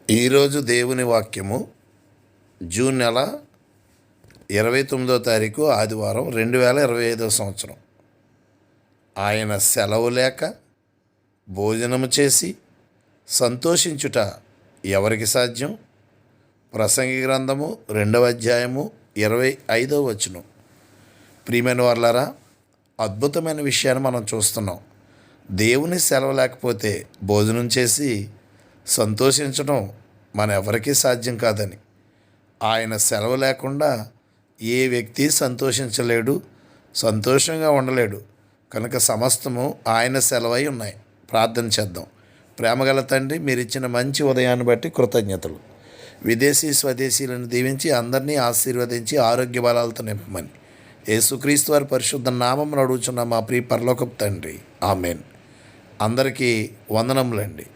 ఈరోజు దేవుని వాక్యము జూన్ నెల 29వ తారీఖు ఆదివారం 2025 సంవత్సరం. ఆయన సెలవు లేక భోజనము చేసి సంతోషించుట ఎవరికి సాధ్యం? ప్రసంగి గ్రంథము 2వ అధ్యాయము 25వ వచనం. ప్రియమైన వాళ్ళారా, అద్భుతమైన విషయాన్ని మనం చూస్తున్నాం. దేవుని సెలవు లేకపోతే భోజనం చేసి సంతోషించడం మన ఎవరికీ సాధ్యం కాదని. ఆయన సెలవు లేకుండా ఏ వ్యక్తి సంతోషించలేడు, సంతోషంగా ఉండలేడు. కనుక సమస్తము ఆయన సెలవై ఉన్నాయి. ప్రార్థన చేద్దాం. ప్రేమగల తండ్రి, మీరు ఇచ్చిన మంచి ఉదయాన్ని బట్టి కృతజ్ఞతలు. విదేశీ స్వదేశీలను దీవించి అందరినీ ఆశీర్వదించి ఆరోగ్య బలాలతో నింపమని యేసుక్రీస్తు వారి పరిశుద్ధ నామమున అడుగుచున్న మా ప్రియ పరలోకపు తండ్రి, ఆమెన్. అందరికీ వందనములండి.